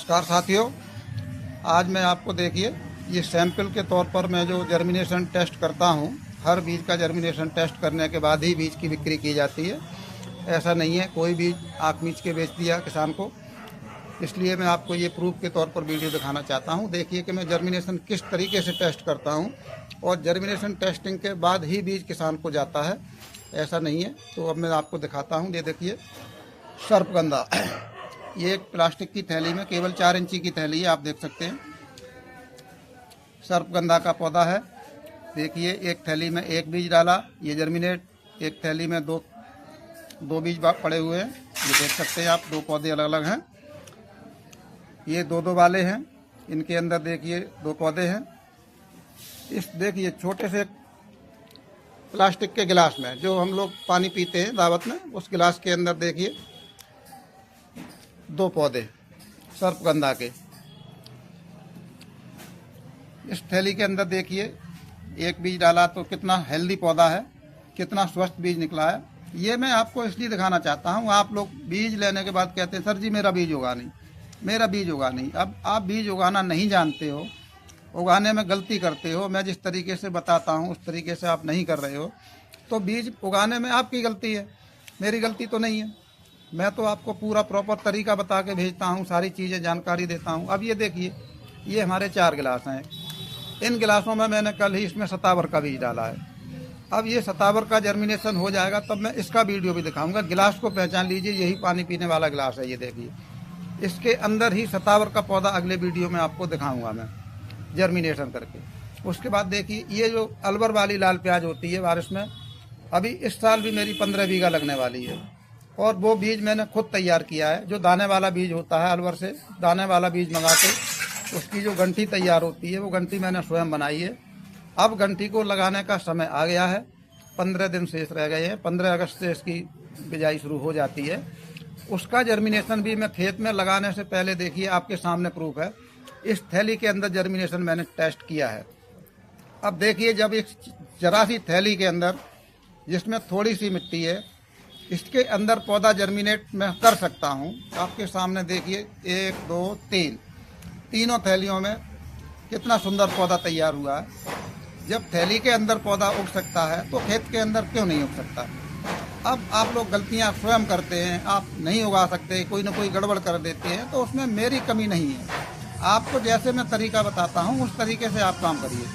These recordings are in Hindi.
नमस्कार साथियों, आज मैं आपको देखिए ये सैंपल के तौर पर मैं जो जर्मिनेशन टेस्ट करता हूँ, हर बीज का जर्मिनेशन टेस्ट करने के बाद ही बीज की बिक्री की जाती है। ऐसा नहीं है कोई बीज आँख मीच के बेच दिया किसान को। इसलिए मैं आपको ये प्रूफ के तौर पर वीडियो दिखाना चाहता हूँ। देखिए कि मैं जर्मिनेशन किस तरीके से टेस्ट करता हूँ और जर्मिनेशन टेस्टिंग के बाद ही बीज किसान को जाता है, ऐसा नहीं है। तो अब मैं आपको दिखाता हूँ। ये देखिए सर्पगंधा, ये एक प्लास्टिक की थैली में केवल 4 इंची की थैली है, आप देख सकते हैं। सर्पगंधा का पौधा है। देखिए एक थैली में एक बीज डाला, ये जर्मिनेट। एक थैली में दो बीज पड़े हुए हैं, ये देख सकते हैं आप। 2 पौधे अलग अलग हैं, ये 2-2 वाले हैं। इनके अंदर देखिए 2 पौधे हैं। इस देखिए छोटे से प्लास्टिक के गिलास में जो हम लोग पानी पीते हैं दावत में, उस गिलास के अंदर देखिए 2 पौधे सर्पगंधा के। इस थैली के अंदर देखिए एक बीज डाला तो कितना हेल्दी पौधा है, कितना स्वस्थ बीज निकला है। ये मैं आपको इसलिए दिखाना चाहता हूँ। आप लोग बीज लेने के बाद कहते हैं सर जी मेरा बीज उगा नहीं, मेरा बीज उगा नहीं। अब आप बीज उगाना नहीं जानते हो, उगाने में गलती करते हो। मैं जिस तरीके से बताता हूँ उस तरीके से आप नहीं कर रहे हो, तो बीज उगाने में आपकी गलती है, मेरी गलती तो नहीं है। मैं तो आपको पूरा प्रॉपर तरीका बता के भेजता हूँ, सारी चीज़ें जानकारी देता हूँ। अब ये देखिए ये हमारे 4 गिलास हैं। इन गिलासों में मैंने कल ही इसमें सतावर का बीज डाला है। अब ये सतावर का जर्मिनेशन हो जाएगा तब मैं इसका वीडियो भी दिखाऊंगा। गिलास को पहचान लीजिए, यही पानी पीने वाला गिलास है। ये देखिए इसके अंदर ही सतावर का पौधा अगले वीडियो में आपको दिखाऊंगा मैं जर्मिनेशन करके। उसके बाद देखिए ये जो अलवर वाली लाल प्याज होती है बारिश में, अभी इस साल भी मेरी 15 बीघा लगने वाली है। और वो बीज मैंने खुद तैयार किया है, जो दाने वाला बीज होता है। अलवर से दाने वाला बीज मंगा के उसकी जो गंठी तैयार होती है, वो गंठी मैंने स्वयं बनाई है। अब गंठी को लगाने का समय आ गया है, 15 दिन शेष रह गए हैं। 15 अगस्त से इसकी बिजाई शुरू हो जाती है। उसका जर्मिनेशन भी मैं खेत में लगाने से पहले देखिए आपके सामने प्रूफ है। इस थैली के अंदर जर्मिनेशन मैंने टेस्ट किया है। अब देखिए जब एक जरा सी थैली के अंदर जिसमें थोड़ी सी मिट्टी है, इसके अंदर पौधा जर्मिनेट मैं कर सकता हूँ। आपके सामने देखिए 1 2 3 तीनों थैलियों में कितना सुंदर पौधा तैयार हुआ है। जब थैली के अंदर पौधा उग सकता है तो खेत के अंदर क्यों नहीं उग सकता। अब आप लोग गलतियां स्वयं करते हैं, आप नहीं उगा सकते, कोई ना कोई गड़बड़ कर देते हैं, तो उसमें मेरी कमी नहीं है। आपको जैसे मैं तरीका बताता हूँ उस तरीके से आप काम करिए।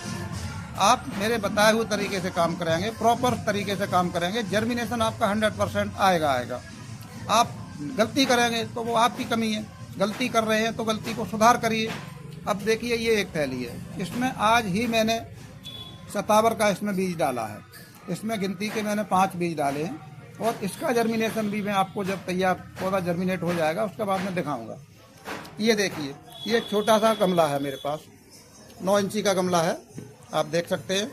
आप मेरे बताए हुए तरीके से काम करेंगे, प्रॉपर तरीके से काम करेंगे, जर्मिनेशन आपका 100% आएगा। आप गलती करेंगे तो वो आपकी कमी है। गलती कर रहे हैं तो गलती को सुधार करिए। अब देखिए ये एक थैली है, इसमें आज ही मैंने सतावर का इसमें बीज डाला है। इसमें गिनती के मैंने 5 बीज डाले हैं और इसका जर्मिनेशन भी मैं आपको जब तैयार पौधा जर्मिनेट हो जाएगा उसके बाद में दिखाऊंगा। ये देखिए ये छोटा सा गमला है मेरे पास, 9 इंची का गमला है, आप देख सकते हैं।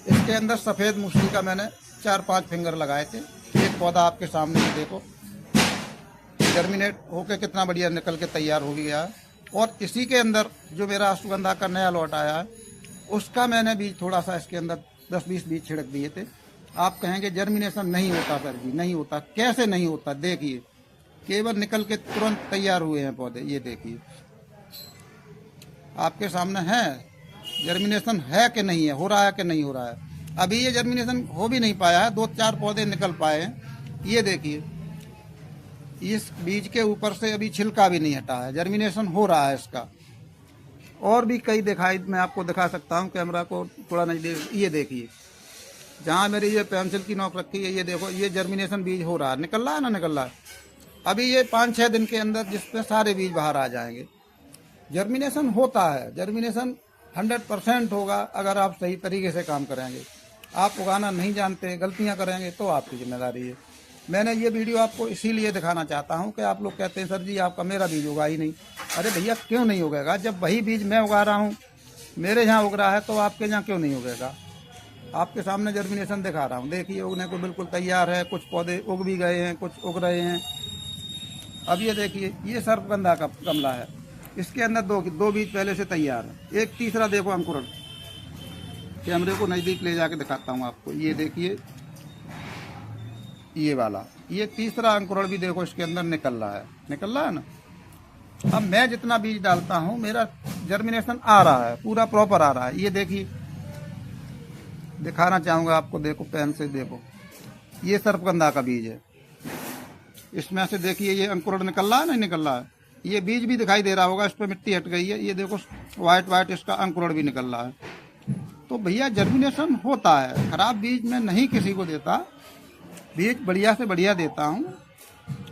इसके अंदर सफ़ेद मूसली का मैंने 4-5 फिंगर लगाए थे। एक पौधा आपके सामने ही देखो जर्मिनेट होके कितना बढ़िया निकल के तैयार हो गया है। और इसी के अंदर जो मेरा अश्वगंधा का नया लॉट आया है, उसका मैंने बीज थोड़ा सा इसके अंदर 10-20 बीज छिड़क दिए थे। आप कहेंगे जर्मिनेशन नहीं होता सर जी, नहीं होता। कैसे नहीं होता, देखिए केवल निकल के तुरंत तैयार हुए हैं पौधे। ये देखिए आपके सामने है, जर्मिनेशन है कि नहीं है, हो रहा है कि नहीं हो रहा है। अभी ये जर्मिनेशन हो भी नहीं पाया है, 2-4 पौधे निकल पाए हैं। ये देखिए इस बीज के ऊपर से अभी छिलका भी नहीं हटा है, जर्मिनेशन हो रहा है इसका। और भी कई दिखाई मैं आपको दिखा सकता हूँ, कैमरा को थोड़ा नजदीक। ये देखिए जहाँ मेरी ये पेंसिल की नोक रखी है, ये देखो ये जर्मिनेशन बीज हो रहा है, निकल रहा है ना, निकल रहा है। अभी ये 5-6 दिन के अंदर जिसपे सारे बीज बाहर आ जाएंगे। जर्मिनेशन होता है, जर्मिनेशन 100% होगा अगर आप सही तरीके से काम करेंगे। आप उगाना नहीं जानते, गलतियां करेंगे तो आपकी जिम्मेदारी है। मैंने ये वीडियो आपको इसीलिए दिखाना चाहता हूं कि आप लोग कहते हैं सर जी आपका मेरा बीज उगा ही नहीं। अरे भैया क्यों नहीं उगेगा, जब वही बीज मैं उगा रहा हूं, मेरे यहाँ उग रहा है, तो आपके यहाँ क्यों नहीं उगेगा। आपके सामने जर्मिनेशन दिखा रहा हूँ, देखिए उगने को बिल्कुल तैयार है। कुछ पौधे उग भी गए हैं, कुछ उग रहे हैं। अब ये देखिए ये सर्पगंधा का गमला है, इसके अंदर दो बीज पहले से तैयार है। एक तीसरा देखो अंकुरण, कैमरे को नज़दीक ले जाके दिखाता हूँ आपको। ये देखिए ये वाला, ये तीसरा अंकुरण भी देखो इसके अंदर निकल रहा है ना। अब मैं जितना बीज डालता हूँ मेरा जर्मिनेशन आ रहा है, पूरा प्रॉपर आ रहा है। ये देखिए, दिखाना चाहूँगा आपको, देखो पेन से देखो, ये सर्पगंधा का बीज है। इसमें से देखिए ये अंकुरण निकल रहा है, नहीं निकल रहा है। ये बीज भी दिखाई दे रहा होगा, इस पर मिट्टी हट गई है। ये देखो वाइट वाइट इसका अंकुरण भी निकल रहा है। तो भैया जर्मिनेशन होता है, खराब बीज मैं नहीं किसी को देता, बीज बढ़िया से बढ़िया देता हूँ।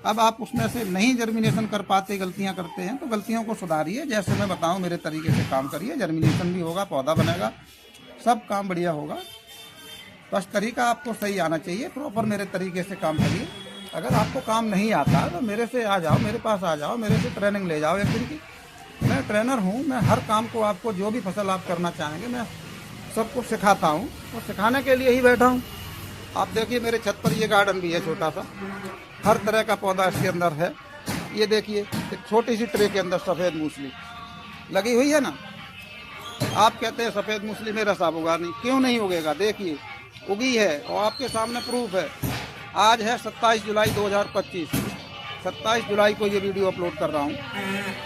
अब आप उसमें से नहीं जर्मिनेशन कर पाते, गलतियाँ करते हैं, तो गलतियों को सुधारिए। जैसे मैं बताऊँ मेरे तरीके से काम करिए, जर्मिनेशन भी होगा, पौधा बनेगा, सब काम बढ़िया होगा। बस तरीका आपको सही आना चाहिए, प्रॉपर मेरे तरीके से काम करिए। अगर आपको काम नहीं आता तो मेरे से आ जाओ, मेरे पास आ जाओ, मेरे से ट्रेनिंग ले जाओ एक दिन की। मैं ट्रेनर हूँ, मैं हर काम को आपको, जो भी फसल आप करना चाहेंगे मैं सबको सिखाता हूँ, और सिखाने के लिए ही बैठा हूँ। आप देखिए मेरे छत पर ये गार्डन भी है छोटा सा, हर तरह का पौधा इसके अंदर है। ये देखिए एक छोटी सी ट्रे के अंदर सफ़ेद मूसली लगी हुई है ना। आप कहते हैं सफ़ेद मूसली में रस आप उगा नहीं, क्यों नहीं उगेगा? देखिए उगी है, और आपके सामने प्रूफ है। आज है 27 जुलाई 2025, 27 जुलाई को ये वीडियो अपलोड कर रहा हूँ।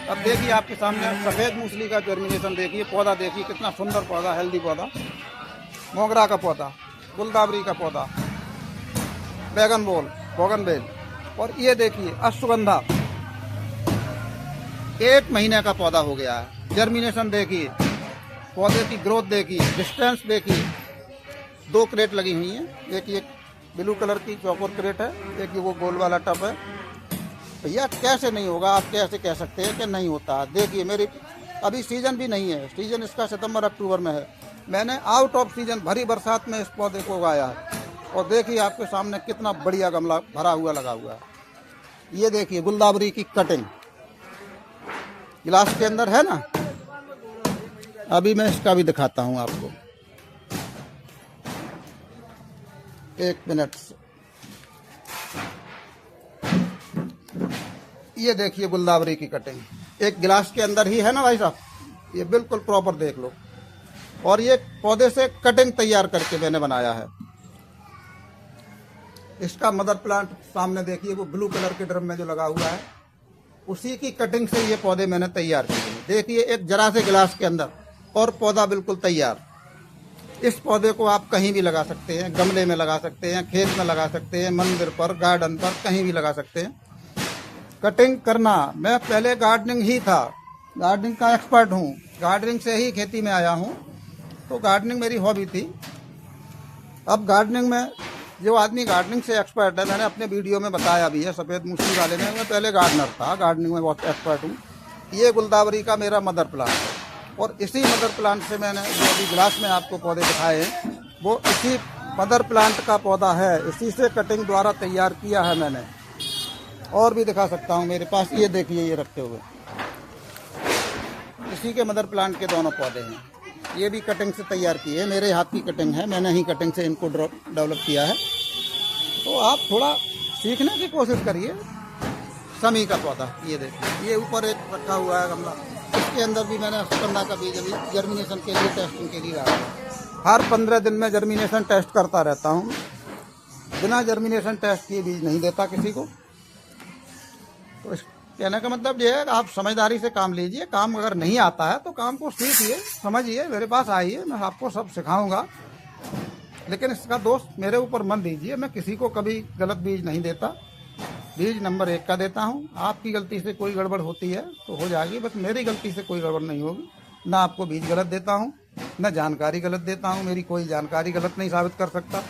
अब देखिए आपके सामने सफ़ेद मूसली का जर्मिनेशन देखिए, पौधा देखिए कितना सुंदर पौधा, हेल्दी पौधा, मोगरा का पौधा, गुलदावरी का पौधा, बैगन बोगनवेल, और ये देखिए अश्वगंधा 1 महीने का पौधा हो गया है। जर्मिनेशन देखिए, पौधे की ग्रोथ देखिए, डिस्टेंस देखिए। 2 क्रेट लगी हुई हैं, एक ये ब्लू कलर की चौकोर क्रेट है, एक ये वो गोल वाला टब है। भैया कैसे नहीं होगा? आप कैसे कह सकते हैं कि नहीं होता? देखिए मेरी अभी सीजन भी नहीं है, सीजन इसका सितंबर अक्टूबर में है। मैंने आउट ऑफ सीजन भरी बरसात में इस पौधे को उगाया है, और देखिए आपके सामने कितना बढ़िया गमला भरा हुआ लगा हुआ है। ये देखिए गुलदावरी की कटिंग गिलास के अंदर है ना। अभी मैं इसका भी दिखाता हूँ आपको, 1 मिनट से। ये देखिए गुलदावरी की कटिंग एक गिलास के अंदर ही है ना भाई साहब, ये बिल्कुल प्रॉपर देख लो। और ये पौधे से कटिंग तैयार करके मैंने बनाया है। इसका मदर प्लांट सामने देखिए, वो ब्लू कलर के ड्रम में जो लगा हुआ है, उसी की कटिंग से ये पौधे मैंने तैयार किए हैं। देखिए एक जरा से गिलास के अंदर, और पौधा बिल्कुल तैयार। इस पौधे को आप कहीं भी लगा सकते हैं, गमले में लगा सकते हैं, खेत में लगा सकते हैं, मंदिर पर, गार्डन पर, कहीं भी लगा सकते हैं। कटिंग करना, मैं पहले गार्डनिंग ही था, गार्डनिंग का एक्सपर्ट हूँ, गार्डनिंग से ही खेती में आया हूँ, तो गार्डनिंग मेरी हॉबी थी। अब गार्डनिंग में जो आदमी गार्डनिंग से एक्सपर्ट है, मैंने अपने वीडियो में बताया भी है, सफ़ेद मूसली वाले में मैं पहले गार्डनर था, गार्डनिंग में बहुत एक्सपर्ट हूँ। ये गुलदावरी का मेरा मदर प्लांट है, और इसी मदर प्लांट से मैंने जो अभी गिलास में आपको पौधे दिखाए हैं, वो इसी मदर प्लांट का पौधा है, इसी से कटिंग द्वारा तैयार किया है मैंने। और भी दिखा सकता हूँ मेरे पास, ये देखिए ये रखे हुए, इसी के मदर प्लांट के दोनों पौधे हैं। ये भी कटिंग से तैयार किए, मेरे हाथ की कटिंग है, मैंने ही कटिंग से इनको डेवलप किया है। तो आप थोड़ा सीखने की कोशिश करिए। समी का पौधा ये देखिए, ये ऊपर एक रखा हुआ है गमला, इसके अंदर भी मैंने अश्वगंधा का बीज अभी जर्मिनेशन के लिए, टेस्टिंग के लिए रहा है। हर 15 दिन में जर्मिनेशन टेस्ट करता रहता हूँ, बिना जर्मिनेशन टेस्ट किए बीज नहीं देता किसी को। तो इस कहने का मतलब ये है कि आप समझदारी से काम लीजिए। काम अगर नहीं आता है तो काम को सीखिए, समझिए, मेरे पास आइए, मैं आपको सब सिखाऊंगा। लेकिन इसका दोष मेरे ऊपर मत दीजिए, मैं किसी को कभी गलत बीज नहीं देता, बीज नंबर 1 का देता हूँ। आपकी गलती से कोई गड़बड़ होती है तो हो जाएगी, बस मेरी गलती से कोई गड़बड़ नहीं होगी। ना आपको बीज गलत देता हूँ, ना जानकारी गलत देता हूँ, मेरी कोई जानकारी गलत नहीं साबित कर सकता।